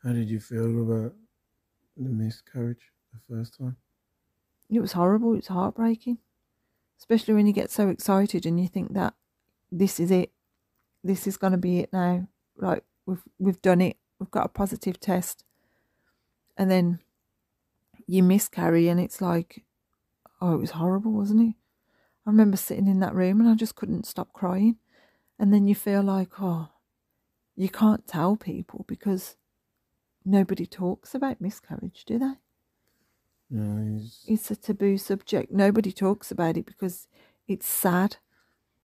How did you feel about the miscarriage the first time? It was horrible. It was heartbreaking, especially when you get so excited and you think that this is it. This is going to be it now. Like we've done it. We've got a positive test, and then you miscarry, and it's like, oh, it was horrible, wasn't it? I remember sitting in that room and I just couldn't stop crying. And then you feel like, oh, you can't tell people because nobody talks about miscarriage, do they? No, It's a taboo subject. Nobody talks about it because it's sad.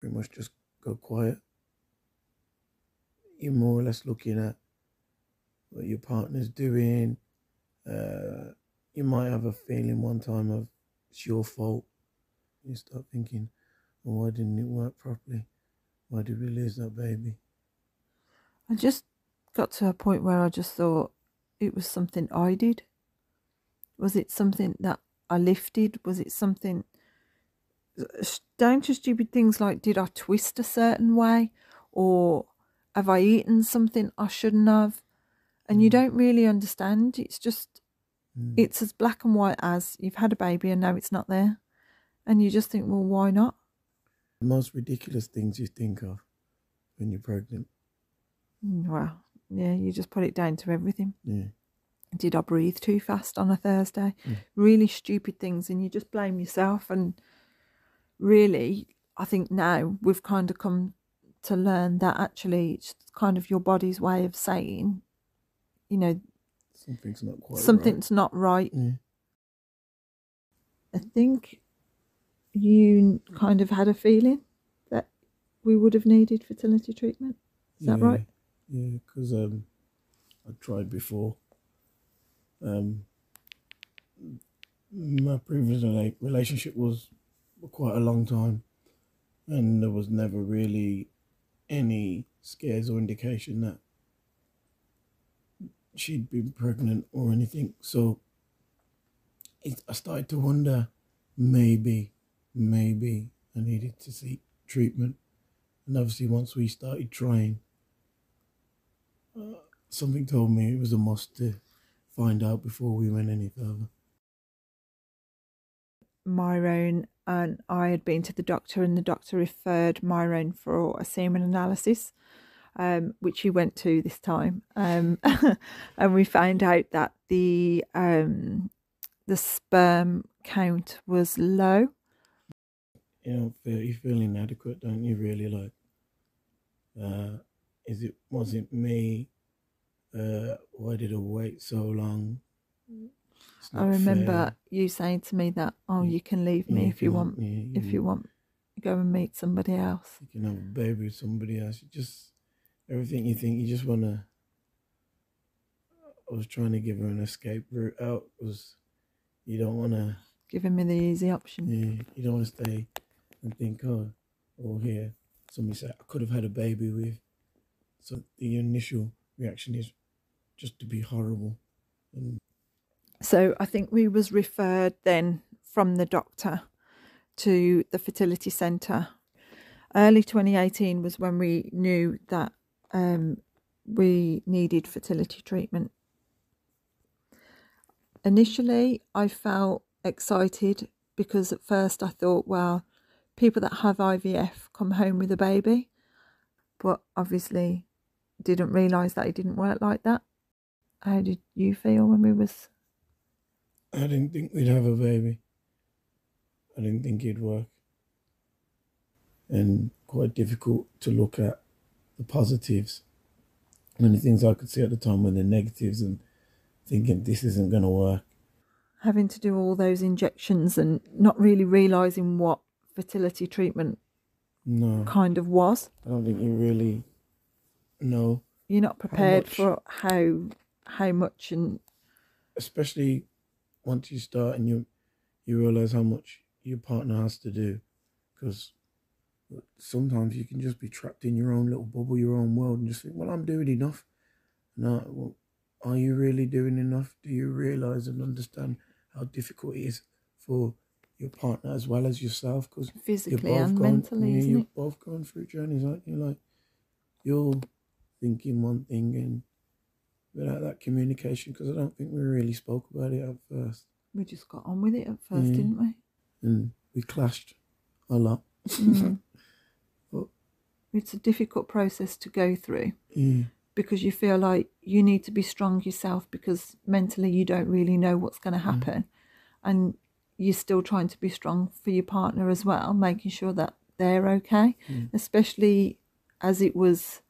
pretty much just go quiet. You're more or less looking at what your partner's doing. You might have a feeling one time of it's your fault. You start thinking, well, why didn't it work properly? Why did we lose that baby? I just got to a point where I just thought it was something I did. Was it something that I lifted? Was it something down to stupid things like, did I twist a certain way? Or have I eaten something I shouldn't have? And you don't really understand. It's just, it's as black and white as you've had a baby and now it's not there. And you just think, well, why not? The most ridiculous things you think of when you're pregnant. Well, yeah, you just put it down to everything. Yeah. Did I breathe too fast on a Thursday? Really stupid things, and you just blame yourself. And really, I think now we've kind of come to learn that actually it's kind of your body's way of saying, you know, Something's not quite something's not right. Yeah. I think you kind of had a feeling that we would have needed fertility treatment. Is that right? Yeah, because I tried before. My previous relationship was for quite a long time, and there was never really any scares or indication that she'd been pregnant or anything. So I started to wonder, maybe I needed to seek treatment. And obviously once we started trying, something told me it was a must to find out before we went any further. Myrone and I had been to the doctor, and the doctor referred Myrone for a semen analysis, which he went to this time, and we found out that the sperm count was low. You feel inadequate, don't you? Really, like, was it me? Why did I wait so long? I remember you saying to me that, oh, you can leave me if you want. If you want, go and meet somebody else. You can have a baby with somebody else. You just, everything you think, you just want to. I was trying to give her an escape route out. Was you don't want to. Giving me the easy option. Yeah, you don't want to stay and think, oh, or here. Somebody said, I could have had a baby with. So the initial reaction is just to be horrible. So I think we was referred then from the doctor to the fertility centre. Early 2018 was when we knew that we needed fertility treatment. Initially, I felt excited because at first I thought, well, people that have IVF come home with a baby, but obviously didn't realise that it didn't work like that. How did you feel when we was... I didn't think we'd have a baby. I didn't think it'd work. And quite difficult to look at the positives. Many things I could see at the time were the negatives, and thinking this isn't going to work. Having to do all those injections and not really realising what fertility treatment kind of was. I don't think you really know. You're not prepared for how much, and especially once you start and you realise how much your partner has to do, because sometimes you can just be trapped in your own little bubble, your own world, and just think, well, I'm doing enough. No, well, are you really doing enough? Do you realise and understand how difficult it is for your partner as well as yourself? Because physically and mentally, isn't you're it? both going through journeys, aren't you? Like, you're thinking one thing and without that communication, because I don't think we really spoke about it at first. We just got on with it at first, didn't we? And we clashed a lot. But it's a difficult process to go through. Yeah. Because you feel like you need to be strong yourself, because mentally you don't really know what's going to happen. And you're still trying to be strong for your partner as well, making sure that they're okay. Especially as it was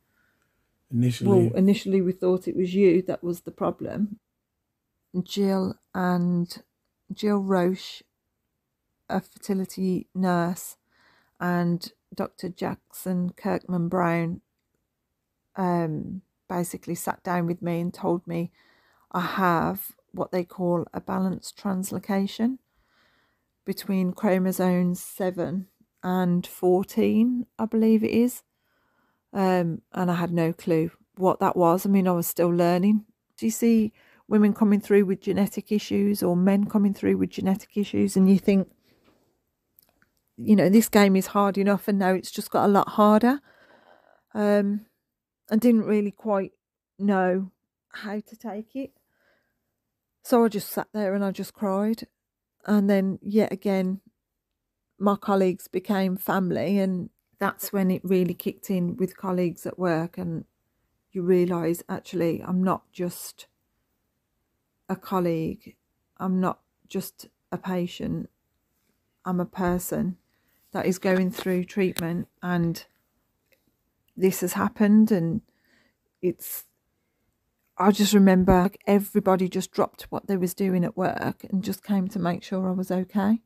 initially we thought it was you that was the problem. Jill Roche, a fertility nurse, and Dr. Jackson Kirkman Brown basically sat down with me and told me I have what they call a balanced translocation between chromosomes 7 and 14, I believe it is. And I had no clue what that was. I mean, I was still learning. Do you see women coming through with genetic issues or men coming through with genetic issues, and you think, you know, this game is hard enough, and now it's just got a lot harder. I didn't really quite know how to take it. So I just sat there and I just cried. And then yet again, my colleagues became family, and that's when it really kicked in with colleagues at work, and you realise, actually, I'm not just a colleague, I'm not just a patient, I'm a person that is going through treatment, and this has happened. And I just remember like everybody just dropped what they was doing at work and just came to make sure I was okay.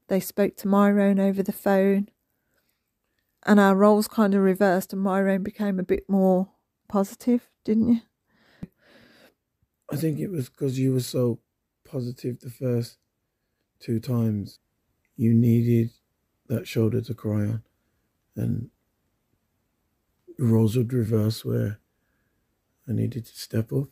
They spoke to Myrone over the phone, and our roles kind of reversed, and Myrone became a bit more positive, didn't you? I think it was because you were so positive the first 2 times. You needed that shoulder to cry on, and the roles would reverse where I needed to step up.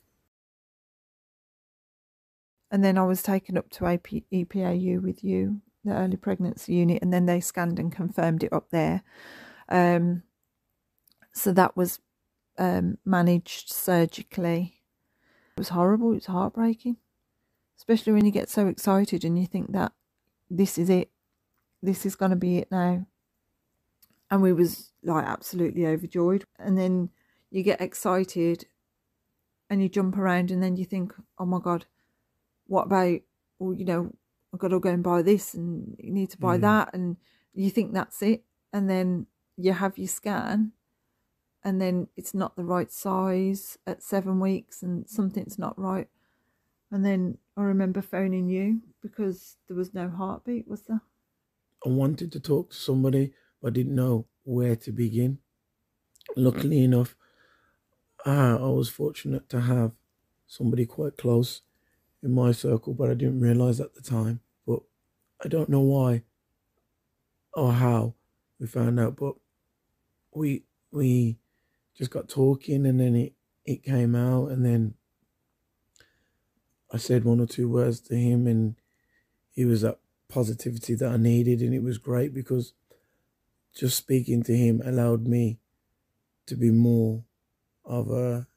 And then I was taken up to EPAU with you, the early pregnancy unit, and then they scanned and confirmed it up there. So that was managed surgically. It was horrible. It was heartbreaking, especially when you get so excited and you think that this is it. This is going to be it now. And we was like absolutely overjoyed. And then you get excited and you jump around, and then you think, oh my God, what about, well, you know, I've got to go and buy this, and you need to buy that. And you think that's it. And then you have your scan, and then it's not the right size at 7 weeks, and something's not right. And then I remember phoning you because there was no heartbeat, was there? I wanted to talk to somebody, but I didn't know where to begin. Luckily enough, I was fortunate to have somebody quite close in my circle, but I didn't realise at the time. But I don't know why or how we found out, but we just got talking, and then it came out, and then I said 1 or 2 words to him, and he was that positivity that I needed, and it was great because just speaking to him allowed me to be more of a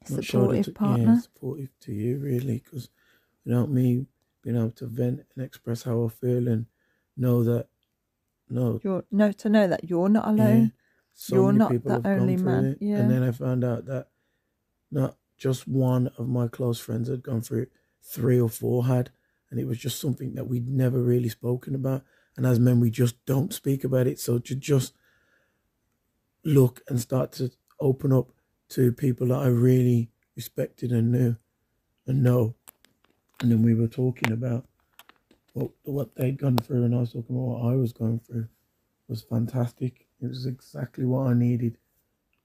supportive partner. Supportive to you, really, because without me being able to vent and express how I feel and know that to know that you're not alone. You're not that only man. Yeah. And then I found out that not just one of my close friends had gone through it, 3 or 4 had, and it was just something that we'd never really spoken about. And as men, we just don't speak about it. So to just look and start to open up to people that I really respected and knew and know, and then we were talking about what they'd gone through, and I was talking about what I was going through, was fantastic. It was exactly what I needed,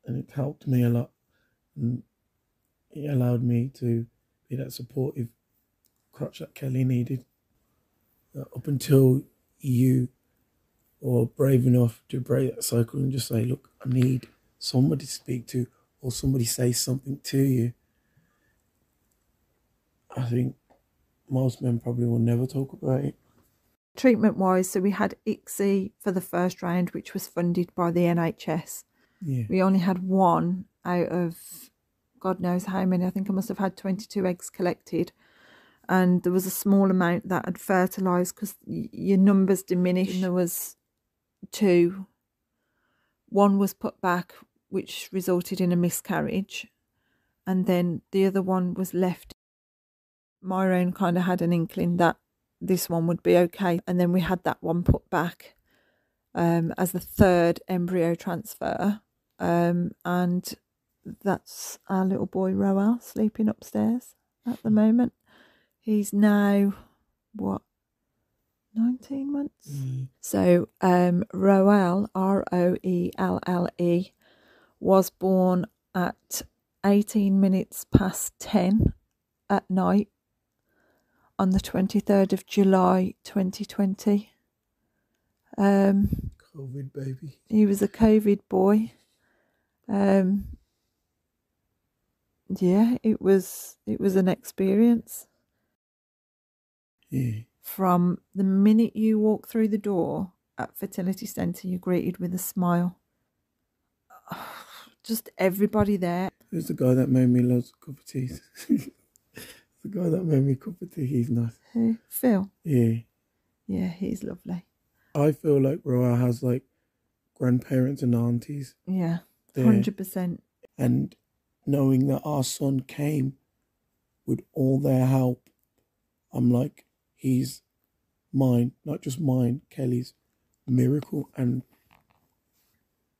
and it helped me a lot, and it allowed me to be that supportive crutch that Kelly needed. Up until you were brave enough to break that cycle and just say, look, I need somebody to speak to, or somebody say something to you, I think most men probably will never talk about it. Treatment wise, so we had ICSI for the first round, which was funded by the NHS. Yeah. We only had 1 out of God knows how many. I think I must have had 22 eggs collected. And there was a small amount that had fertilised because your numbers diminish. And there was 2. One was put back, which resulted in a miscarriage. And then the other one was left. Myrone kind of had an inkling that this one would be okay. And then we had that one put back as the 3rd embryo transfer. And that's our little boy Roelle sleeping upstairs at the moment. He's now, 19 months? So Roelle, Roelle, was born at 18 minutes past 10 at night on the 23rd of July 2020. COVID baby. He was a COVID boy. Yeah, it was an experience. Yeah. From the minute you walk through the door at Fertility Centre, you're greeted with a smile. Just everybody there. Who's the guy that made me loads of cup of tea? The guy that made me a cup of tea, he's nice. Who? Phil? Yeah. Yeah, he's lovely. I feel like Roelle has like grandparents and aunties. Yeah, there. 100%. And knowing that our son came with all their help, I'm like, he's mine, not just mine, Kelly's miracle. And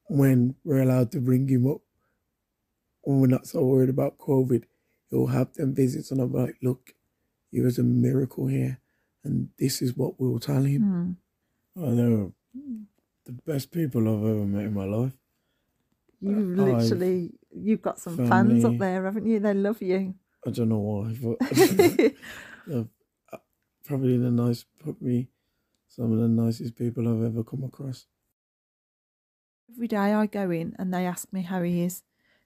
when we're allowed to bring him up, when we're not so worried about COVID, he'll have them visits and I'll be like, look, he was a miracle here. And this is what we'll tell him. Oh, they were the best people I've ever met in my life. You've got some fans up there, haven't you? They love you. I don't know why, but probably some of the nicest people I've ever come across. Every day I go in and they ask me how he is.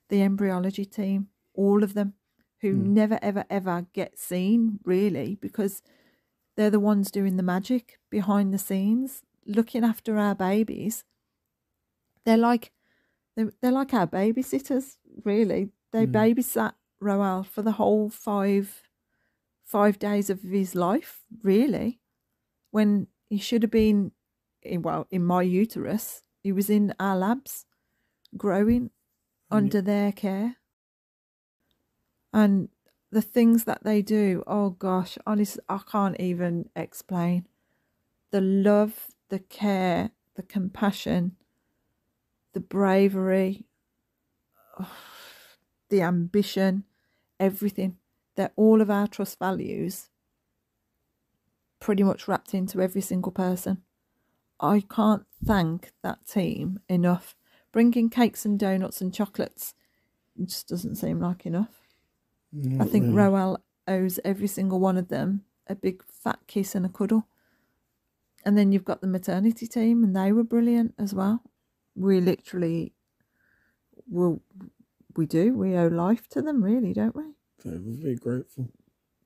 The embryology team, all of them, who never, ever, ever get seen, really, because they're the ones doing the magic behind the scenes, looking after our babies. They're like our babysitters, really. They babysat Roelle for the whole five days of his life, really. When he should have been, in my uterus, he was in our labs, growing under their care. And the things that they do, oh gosh, honestly, I can't even explain. The love, the care, the compassion, the bravery, the ambition, everything. They're all of our trust values pretty much wrapped into every single person. I can't thank that team enough. Bringing cakes and donuts and chocolates, it just doesn't seem like enough. I think Roelle owes every single one of them a big fat kiss and a cuddle. And then you've got the maternity team, and they were brilliant as well. We literally, we owe life to them, really, don't we? We're very grateful.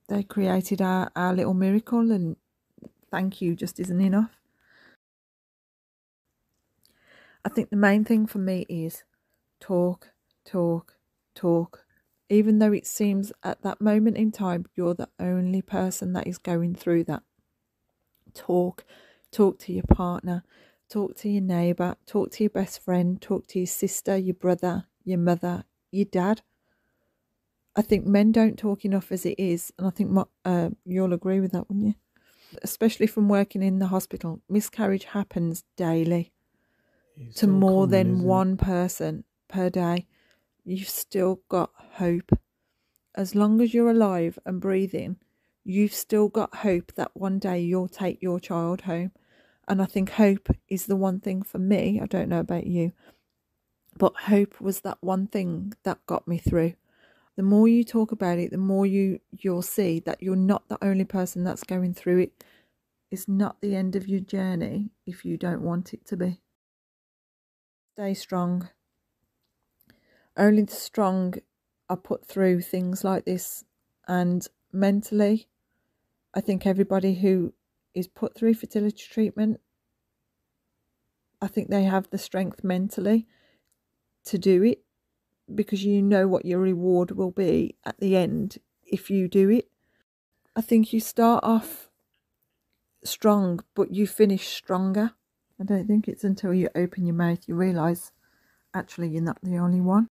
They created our little miracle, and thank you just isn't enough. I think the main thing for me is talk. Even though it seems at that moment in time you're the only person that is going through that. Talk to your partner, talk to your neighbour, talk to your best friend, talk to your sister, your brother, your mother, your dad. I think men don't talk enough as it is, and I think you'll agree with that, wouldn't you? Especially from working in the hospital, miscarriage happens daily to more than one person per day. You've still got hope. As long as you're alive and breathing, you've still got hope that one day you'll take your child home. And I think hope is the one thing for me. I don't know about you, but hope was that one thing that got me through. The more you talk about it, the more you'll see that you're not the only person that's going through it. It's not the end of your journey if you don't want it to be. Stay strong. Only the strong are put through things like this. And mentally, I think everybody who is put through fertility treatment, I think they have the strength mentally to do it, because you know what your reward will be at the end if you do it. I think you start off strong, but you finish stronger. I don't think it's until you open your mouth you realise actually you're not the only one.